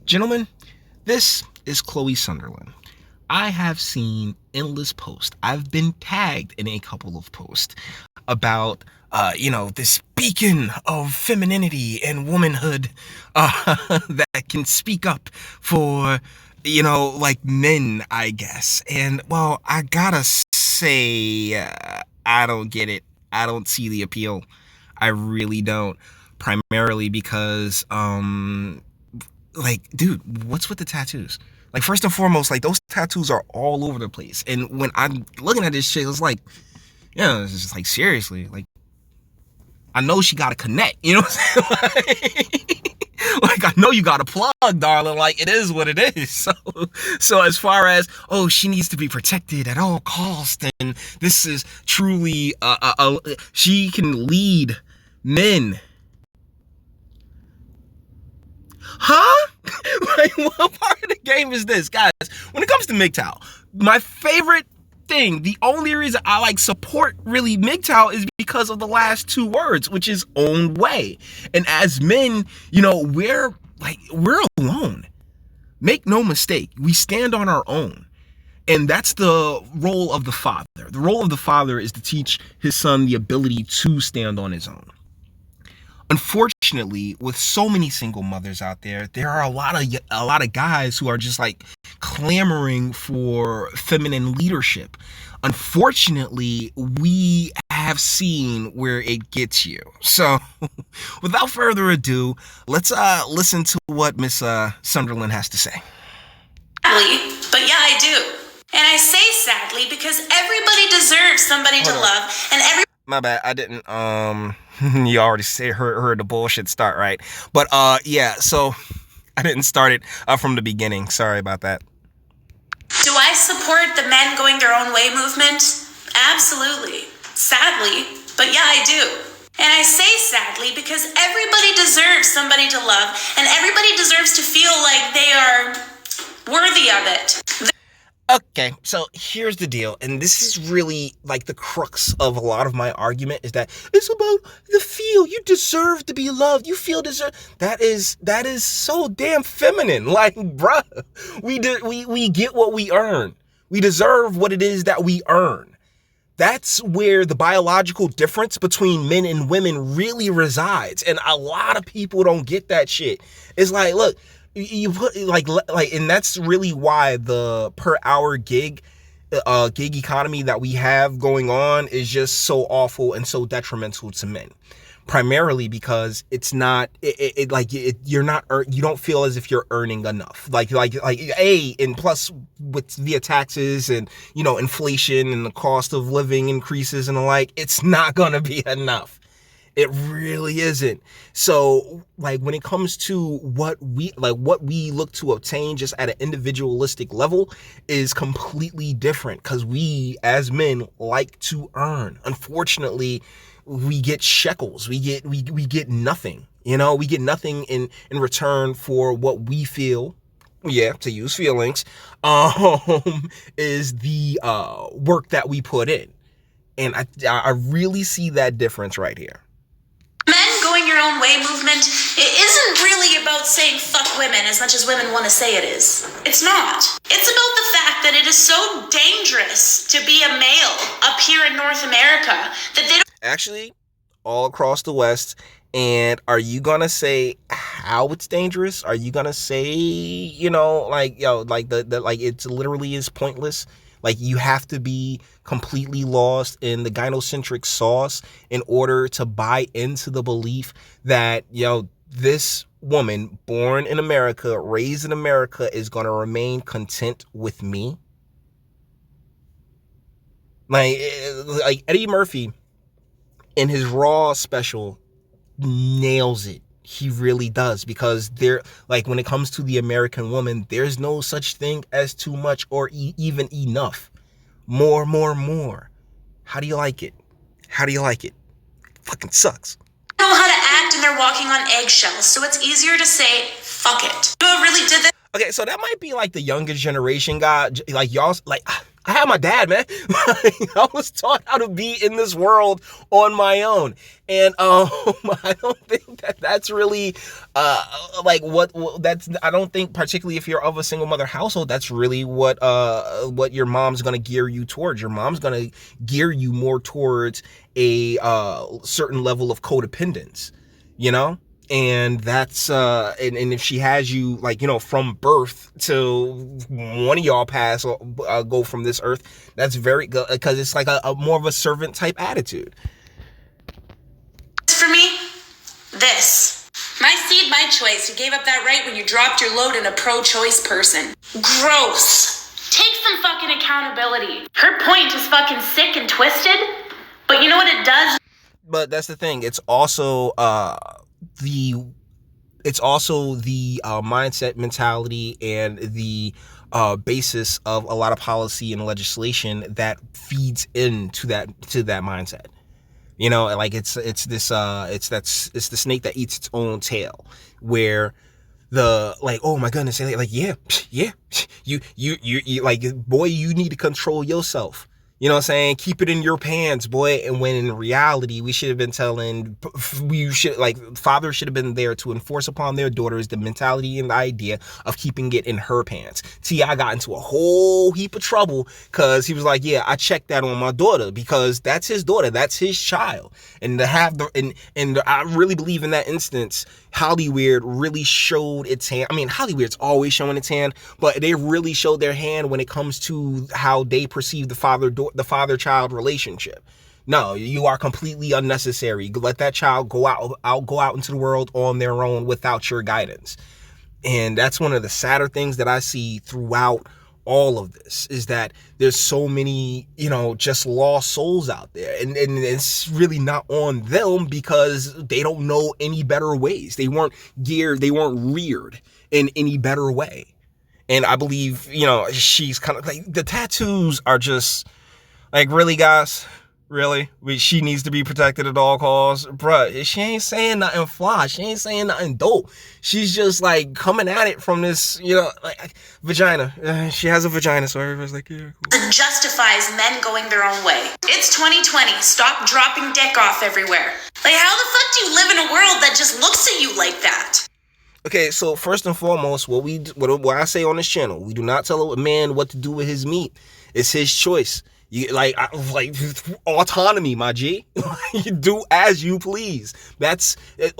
Gentlemen, this is Chloe Sunderland. I have seen endless posts. I've been tagged in a couple of posts about, this beacon of femininity and womanhood that can speak up for, men, I guess. And, well, I gotta say, I don't get it. I don't see the appeal. I really don't. Primarily because, dude, what's with the tattoos? Like, first and foremost, like, those tattoos are all over the place. And when I'm looking at this shit, it's like, it's just like, seriously, like, I know she got to connect, you know what I'm saying? Like, I know you got a plug, darling. Like, it is what it is. So as far as, she needs to be protected at all costs, and this is truly, she can lead men. Huh? Like, what part of the game is this? Guys, when it comes to MGTOW, my favorite thing, the only reason I support really MGTOW is because of the last two words, which is own way. And as men, we're alone. Make no mistake, we stand on our own. And that's the role of the father. The role of the father is to teach his son the ability to stand on his own. Unfortunately, with so many single mothers out there, there are a lot of guys who are just clamoring for feminine leadership. Unfortunately, we have seen where it gets you. So, without further ado, let's listen to what Miss Sunderland has to say. Sadly, but yeah, I do. And I say sadly because everybody deserves somebody to love, and My bad, I didn't, you already heard the bullshit start, right? But, so I didn't start it from the beginning. Sorry about that. Do I support the men going their own way movement? Absolutely. Sadly, but yeah, I do. And I say sadly because everybody deserves somebody to love, and everybody deserves to feel like they are worthy of it. Okay, so here's the deal, and this is really the crux of a lot of my argument, is that it's about the feel. You deserve to be loved. You feel deserve. That is so damn feminine. Like, bruh, we get what we earn. We deserve what it is that we earn. That's where the biological difference between men and women really resides, and a lot of people don't get that shit. It's like, look, you put and that's really why the per hour gig economy that we have going on is just so awful and so detrimental to men. Primarily because it's not, you don't feel as if you're earning enough. And plus with via taxes and, inflation and the cost of living increases and the like, it's not gonna be enough. It really isn't. So, when it comes to what we look to obtain just at an individualistic level is completely different, because we as men like to earn. Unfortunately, we get shekels. We get nothing. We get nothing in return for what we feel. Yeah, to use feelings, is the work that we put in. And I really see that difference right here. Men going your own way movement, it isn't really about saying fuck women as much as women want to say it is. It's not. It's about the fact that it is so dangerous to be a male up here in North America that they don't... Actually, all across the West. And are you gonna say how it's dangerous? Are you gonna say, it literally is pointless? You have to be completely lost in the gynocentric sauce in order to buy into the belief that, this woman born in America, raised in America, is going to remain content with me. Eddie Murphy in his Raw special nails it. He really does, because when it comes to the American woman, there's no such thing as too much or even enough. More. How do you like it? Fucking sucks. They know how to act, and they're walking on eggshells, so it's easier to say, fuck it. You know what really did this? Okay, so that might be the younger generation guy. Y'all, I had my dad, man. I was taught how to be in this world on my own. And I don't think that that's really like what that's I don't think, particularly if you're of a single mother household, that's really what your mom's going to gear you towards. Your mom's going to gear you more towards a certain level of codependence, you know? And that's and if she has you, like, you know, from birth till one of y'all pass or go from this earth, that's very good, because it's like a more of a servant type attitude. For me, this. My seed, my choice. You gave up that right when you dropped your load in a pro-choice person. Gross. Take some fucking accountability. Her point is fucking sick and twisted, but you know what it does? But that's the thing. It's also the mindset, mentality, and the basis of a lot of policy and legislation that feeds into that mindset. You know, like it's the snake that eats its own tail, where the, like, oh my goodness, like yeah, you like, boy, you need to control yourself. You know what I'm saying? Keep it in your pants, boy. And when in reality, we should have been fathers should have been there to enforce upon their daughters the mentality and the idea of keeping it in her pants. T.I. got into a whole heap of trouble because he was like, yeah, I checked that on my daughter, because that's his daughter, that's his child. And to have and I really believe in that instance, Hollywood really showed its hand. I mean, Hollywood's always showing its hand, but they really showed their hand when it comes to how they perceive the father-child relationship. No, you are completely unnecessary. Let that child go out into the world on their own without your guidance. And that's one of the sadder things that I see throughout all of this, is that there's so many, you know, just lost souls out there, and it's really not on them, because they don't know any better ways. They weren't reared in any better way. And I believe, you know, she's kind of like, the tattoos are just like, really, guys, really? She needs to be protected at all costs? Bruh, she ain't saying nothing fly. She ain't saying nothing dope. She's just like coming at it from this, you know, like, vagina. She has a vagina, so everybody's like, yeah, cool. It justifies men going their own way. It's 2020. Stop dropping dick off everywhere. Like, how the fuck do you live in a world that just looks at you like that? Okay, so first and foremost, what I say on this channel, we do not tell a man what to do with his meat. It's his choice. You like autonomy, my G. You do as you please. That's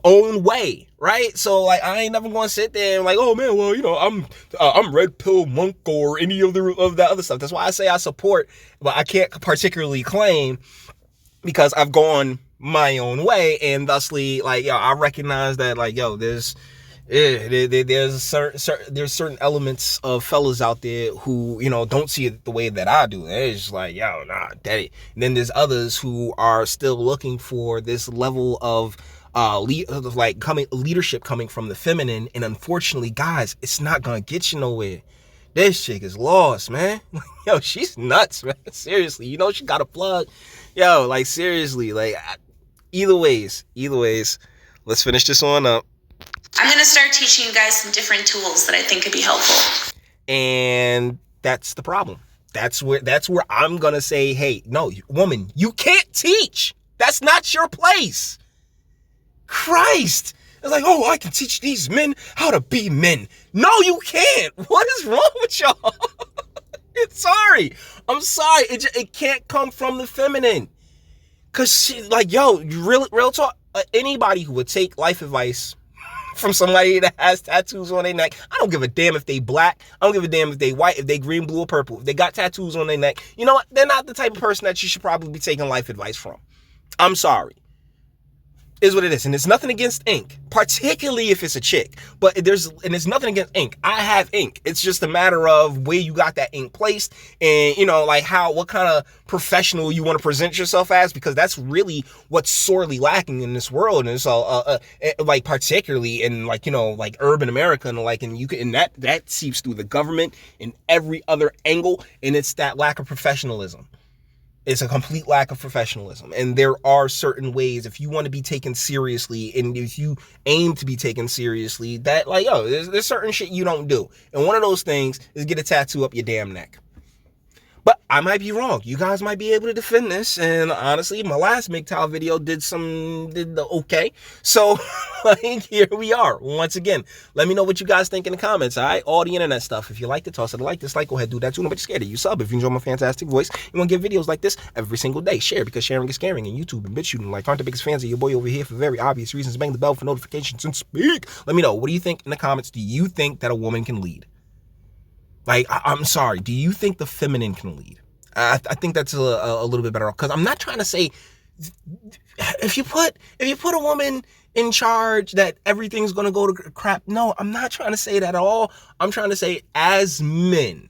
own way, right? So like, I ain't never gonna sit there and like, oh man, well, you know, I'm red pill monk or any of that other stuff. That's why I say I support, but I can't particularly claim, because I've gone my own way, and thusly, like, yo, I recognize that, like, yo, there's certain elements of fellas out there who, you know, don't see it the way that I do. They're just like, yo, nah, daddy. And then there's others who are still looking for this level of leadership coming from the feminine. And unfortunately, guys, it's not gonna get you nowhere. This chick is lost, man. Yo, she's nuts, man. Seriously, you know, she got a plug. Yo, like, seriously, like, either ways, let's finish this on up. I'm going to start teaching you guys some different tools that I think could be helpful. And that's the problem. That's where I'm going to say, hey, no, woman, you can't teach. That's not your place. Christ. It's like, oh, I can teach these men how to be men. No, you can't. What is wrong with y'all? I'm sorry. It can't come from the feminine. Because she, like, yo, real talk, anybody who would take life advice from somebody that has tattoos on their neck, I don't give a damn if they black, I don't give a damn if they white, if they green, blue, or purple, if they got tattoos on their neck, you know what, they're not the type of person that you should probably be taking life advice from. I'm sorry. Is what it is. And it's nothing against ink, particularly if it's a chick, but there's nothing against ink. I have ink. It's just a matter of where you got that ink placed, and, you know, like, what kind of professional you want to present yourself as, because that's really what's sorely lacking in this world. And so like, particularly in, like, you know, like, urban America, and like, and that seeps through the government and every other angle, and it's that lack of professionalism. It's a complete lack of professionalism. And there are certain ways, if you want to be taken seriously, and if you aim to be taken seriously, that, like, yo, there's certain shit you don't do. And one of those things is get a tattoo up your damn neck. But I might be wrong. You guys might be able to defend this. And honestly, my last MGTOW video did the okay. So like, here we are. Once again, let me know what you guys think in the comments. All right, all the internet stuff. If you like it, toss it a like, dislike, go ahead, do that too. Nobody's scared of you. Sub if you enjoy my fantastic voice. You want to get videos like this every single day. Share, because sharing is caring. And YouTube and BitChute and like aren't the biggest fans of your boy over here for very obvious reasons. Bang the bell for notifications and speak. Let me know. What do you think in the comments? Do you think that a woman can lead? Like, I'm sorry. Do you think the feminine can lead? I think that's a little bit better, because I'm not trying to say if you put a woman in charge that everything's gonna go to crap. No, I'm not trying to say that at all. I'm trying to say, as men,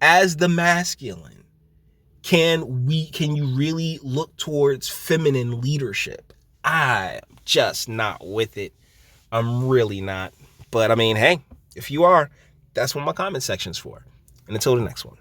as the masculine, can you really look towards feminine leadership? I'm just not with it. I'm really not. But I mean, hey, if you are, that's what my comment section's for. And until the next one.